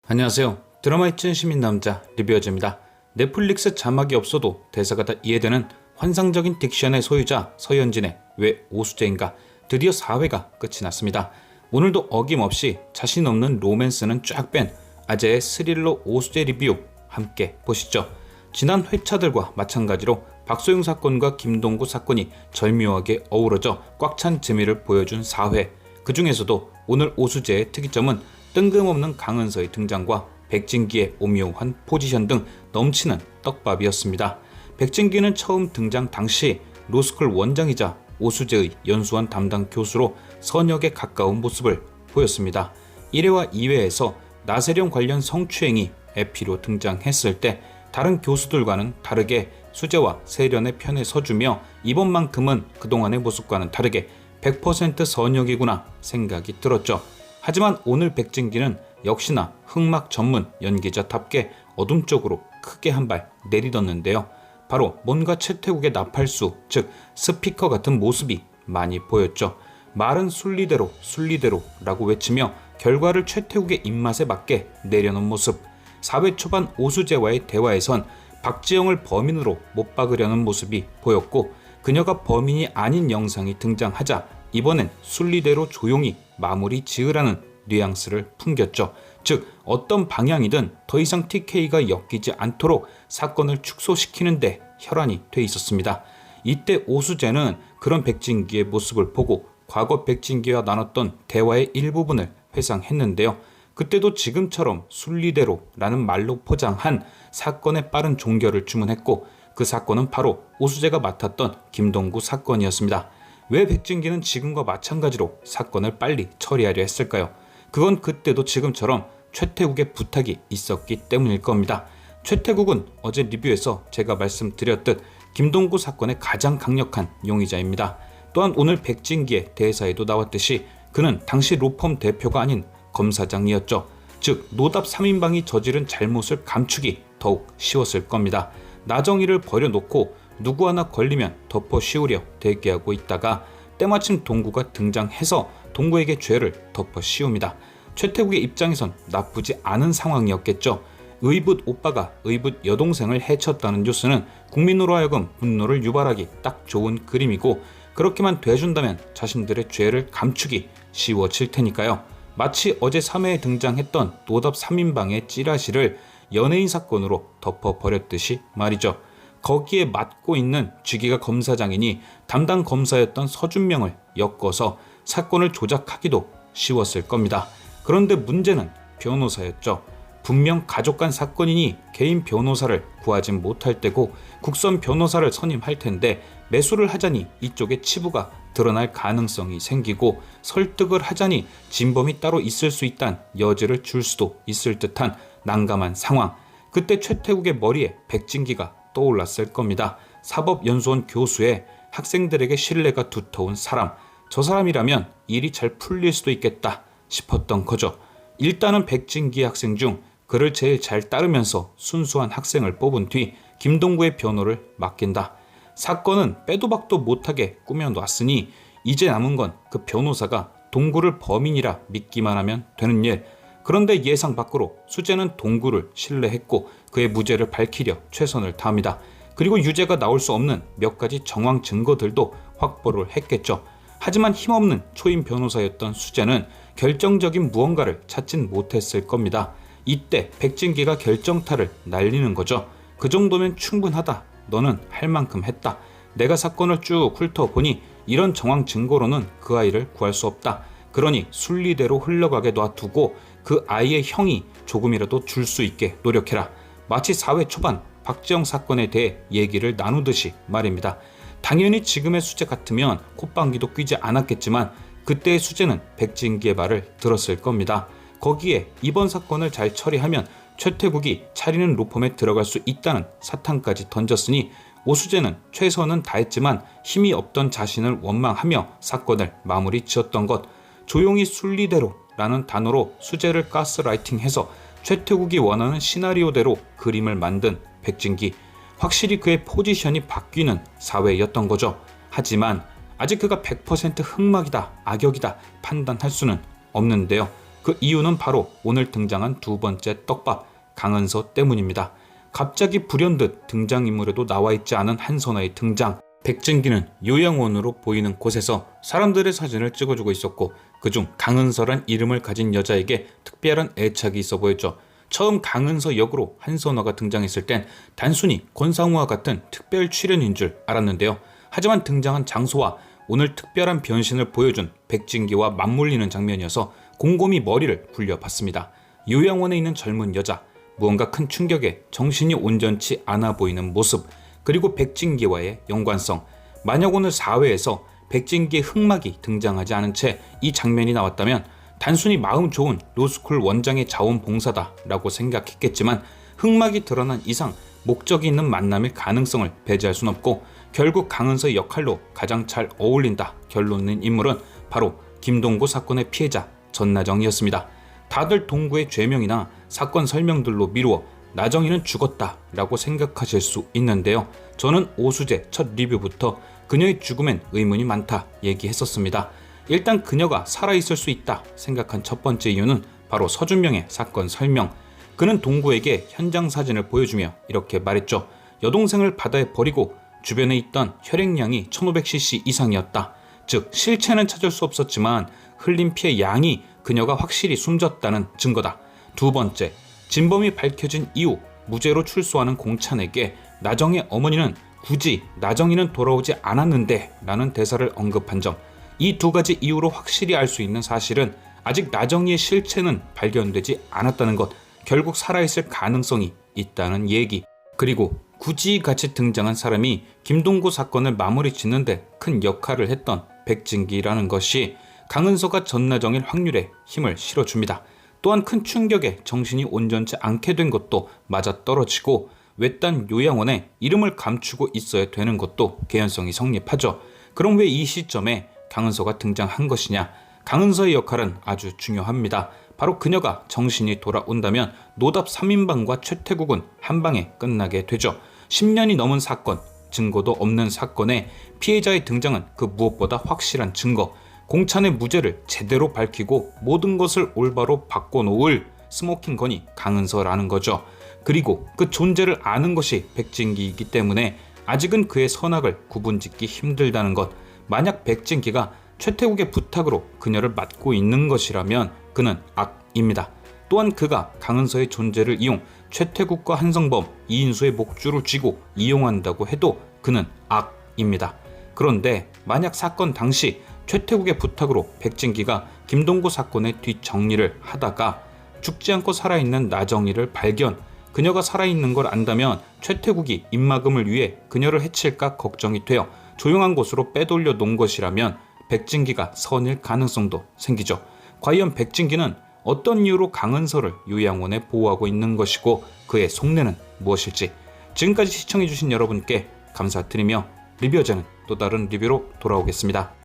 안녕하세요. 드라마 잊힌 시민 남자 리뷰어즈입니다. 넷플릭스 자막이 없어도 대사가 다 이해되는 환상적인 딕션의 소유자 서현진의 왜 오수재인가 드디어 4회가 끝이 났습니다. 오늘도 어김없이 자신 없는 로맨스는 쫙 뺀 아재의 스릴러 오수재 리뷰 함께 보시죠. 지난 회차들과 마찬가지로 박소영 사건과 김동구 사건이 절묘하게 어우러져 꽉 찬 재미를 보여준 4회. 그 중에서도 오늘 오수재의 특이점은 뜬금없는 강은서의 등장과 백진기의 오묘한 포지션 등 넘치는 떡밥이었습니다. 백진기는 처음 등장 당시 로스쿨 원장이자 오수재의 연수원 담당 교수로 선역에 가까운 모습을 보였습니다. 1회와 2회에서 나세령 관련 성추행이 에피로 등장했을 때 다른 교수들과는 다르게 수재와 세련의 편에 서주며 이번만큼은 그동안의 모습과는 다르게 100% 선역이구나 생각이 들었죠. 하지만 오늘 백진기는 역시나 흑막 전문 연기자답게 어둠 쪽으로 크게 한 발 내딛었는데요. 바로 뭔가 최태국의 나팔수, 즉 스피커 같은 모습이 많이 보였죠. 말은 순리대로 순리대로라고 외치며 결과를 최태국의 입맛에 맞게 내려놓은 모습. 4회 초반 오수재와의 대화에선 박지영을 범인으로 못 박으려는 모습이 보였고 그녀가 범인이 아닌 영상이 등장하자 이번엔 순리대로 조용히 마무리 지으라는 뉘앙스를 풍겼죠. 즉 어떤 방향이든 더 이상 TK가 엮이지 않도록 사건을 축소시키는 데 혈안이 돼 있었습니다. 이때 오수재는 그런 백진기의 모습을 보고 과거 백진기와 나눴던 대화의 일부분을 회상했는데요. 그때도 지금처럼 순리대로라는 말로 포장한 사건의 빠른 종결을 주문했고 그 사건은 바로 오수재가 맡았던 김동구 사건이었습니다. 왜 백진기는 지금과 마찬가지로 사건을 빨리 처리하려 했을까요? 그건 그때도 지금처럼 최태국의 부탁이 있었기 때문일 겁니다. 최태국은 어제 리뷰에서 제가 말씀드렸듯 김동구 사건의 가장 강력한 용의자입니다. 또한 오늘 백진기의 대사에도 나왔듯이 그는 당시 로펌 대표가 아닌 검사장이었죠. 즉 노답 3인방이 저지른 잘못을 감추기 더욱 쉬웠을 겁니다. 나정희를 버려놓고 누구 하나 걸리면 덮어 씌우려 대기하고 있다가 때마침 동구가 등장해서 동구에게 죄를 덮어 씌웁니다. 최태국의 입장에선 나쁘지 않은 상황이었겠죠. 의붓 오빠가 의붓 여동생을 해쳤다는 뉴스는 국민으로 하여금 분노를 유발하기 딱 좋은 그림이고 그렇게만 돼준다면 자신들의 죄를 감추기 쉬워질 테니까요. 마치 어제 3회에 등장했던 노답 3인방의 찌라시를 연예인 사건으로 덮어버렸듯이 말이죠. 거기에 맡고 있는 쥐기가 검사장이니 담당 검사였던 서준명을 엮어서 사건을 조작하기도 쉬웠을 겁니다. 그런데 문제는 변호사였죠. 분명 가족 간 사건이니 개인 변호사를 구하진 못할 때고 국선 변호사를 선임할 텐데 매수를 하자니 이쪽에 치부가 드러날 가능성이 생기고 설득을 하자니 진범이 따로 있을 수 있다는 여지를 줄 수도 있을 듯한 난감한 상황. 그때 최태국의 머리에 백진기가 떠올랐을 겁니다. 사법연수원 교수의 학생들에게 신뢰가 두터운 사람. 저 사람이라면 일이 잘 풀릴 수도 있겠다 싶었던 거죠. 일단은 백진기 학생 중 그를 제일 잘 따르면서 순수한 학생을 뽑은 뒤 김동구의 변호를 맡긴다. 사건은 빼도 박도 못하게 꾸며놨으니 이제 남은 건 그 변호사가 동구를 범인이라 믿기만 하면 되는 일. 그런데 예상 밖으로 수재는 동구를 신뢰했고 그의 무죄를 밝히려 최선을 다합니다. 그리고 유죄가 나올 수 없는 몇 가지 정황 증거들도 확보를 했겠죠. 하지만 힘없는 초임 변호사였던 수재는 결정적인 무언가를 찾진 못했을 겁니다. 이때 백진기가 결정타를 날리는 거죠. 그 정도면 충분하다. 너는 할 만큼 했다. 내가 사건을 쭉 훑어보니 이런 정황 증거로는 그 아이를 구할 수 없다. 그러니 순리대로 흘러가게 놔두고 그 아이의 형이 조금이라도 줄 수 있게 노력해라. 마치 4회 초반 박지영 사건에 대해 얘기를 나누듯이 말입니다. 당연히 지금의 수재 같으면 콧방귀도 뀌지 않았겠지만 그때의 수재는 백진기의 말을 들었을 겁니다. 거기에 이번 사건을 잘 처리하면 최태국이 차리는 로펌에 들어갈 수 있다는 사탕까지 던졌으니 오수재는 최선은 다했지만 힘이 없던 자신을 원망하며 사건을 마무리 지었던 것. 조용히 순리대로라는 단어로 수재를 가스라이팅해서 최태국이 원하는 시나리오대로 그림을 만든 백진기. 확실히 그의 포지션이 바뀌는 사회였던 거죠. 하지만 아직 그가 100% 흑막이다, 악역이다 판단할 수는 없는데요. 그 이유는 바로 오늘 등장한 두 번째 떡밥 강은서 때문입니다. 갑자기 불현듯 등장인물에도 나와 있지 않은 한선아의 등장. 백진기는 요양원으로 보이는 곳에서 사람들의 사진을 찍어주고 있었고 그중 강은서란 이름을 가진 여자에게 특별한 애착이 있어 보였죠. 처음 강은서 역으로 한선화가 등장했을 땐 단순히 권상우와 같은 특별 출연인 줄 알았는데요. 하지만 등장한 장소와 오늘 특별한 변신을 보여준 백진기와 맞물리는 장면이어서 곰곰이 머리를 굴려봤습니다. 요양원에 있는 젊은 여자, 무언가 큰 충격에 정신이 온전치 않아 보이는 모습, 그리고 백진기와의 연관성. 만약 오늘 4회에서 백진기의 흑막이 등장하지 않은 채 이 장면이 나왔다면 단순히 마음 좋은 로스쿨 원장의 자원봉사다라고 생각했겠지만 흑막이 드러난 이상 목적이 있는 만남일 가능성을 배제할 순 없고 결국 강은서의 역할로 가장 잘 어울린다 결론낸 인물은 바로 김동구 사건의 피해자 전나정이었습니다. 다들 동구의 죄명이나 사건 설명들로 미루어 나정이는 죽었다라고 생각하실 수 있는데요. 저는 오수재 첫 리뷰부터 그녀의 죽음엔 의문이 많다 얘기했었습니다. 일단 그녀가 살아있을 수 있다 생각한 첫 번째 이유는 바로 서준명의 사건 설명. 그는 동구에게 현장 사진을 보여주며 이렇게 말했죠. 여동생을 바다에 버리고 주변에 있던 혈액량이 1500cc 이상이었다. 즉 실체는 찾을 수 없었지만 흘린 피의 양이 그녀가 확실히 숨졌다는 증거다. 두 번째, 진범이 밝혀진 이후 무죄로 출소하는 공찬에게 나정의 어머니는 굳이 나정이는 돌아오지 않았는데 라는 대사를 언급한 점. 이 두 가지 이유로 확실히 알 수 있는 사실은 아직 나정이의 실체는 발견되지 않았다는 것, 결국 살아있을 가능성이 있다는 얘기. 그리고 굳이 같이 등장한 사람이 김동구 사건을 마무리 짓는데 큰 역할을 했던 백진기라는 것이 강은서가 전나정일 확률에 힘을 실어줍니다. 또한 큰 충격에 정신이 온전치 않게 된 것도 맞아떨어지고 외딴 요양원에 이름을 감추고 있어야 되는 것도 개연성이 성립하죠. 그럼 왜 이 시점에 강은서가 등장한 것이냐? 강은서의 역할은 아주 중요합니다. 바로 그녀가 정신이 돌아온다면 노답 3인방과 최태국은 한 방에 끝나게 되죠. 10년이 넘은 사건, 증거도 없는 사건에 피해자의 등장은 그 무엇보다 확실한 증거. 공찬의 무죄를 제대로 밝히고 모든 것을 올바로 바꿔놓을 스모킹건이 강은서라는 거죠. 그리고 그 존재를 아는 것이 백진기이기 때문에 아직은 그의 선악을 구분짓기 힘들다는 것. 만약 백진기가 최태국의 부탁으로 그녀를 맡고 있는 것이라면 그는 악입니다. 또한 그가 강은서의 존재를 이용 최태국과 한성범, 이인수의 목줄을 쥐고 이용한다고 해도 그는 악입니다. 그런데 만약 사건 당시 최태국의 부탁으로 백진기가 김동구 사건의 뒷정리를 하다가 죽지 않고 살아있는 나정이를 발견, 그녀가 살아있는 걸 안다면 최태국이 입막음을 위해 그녀를 해칠까 걱정이 되어 조용한 곳으로 빼돌려 놓은 것이라면 백진기가 선일 가능성도 생기죠. 과연 백진기는 어떤 이유로 강은서를 요양원에 보호하고 있는 것이고 그의 속내는 무엇일지. 지금까지 시청해주신 여러분께 감사드리며 리뷰어제는 또 다른 리뷰로 돌아오겠습니다.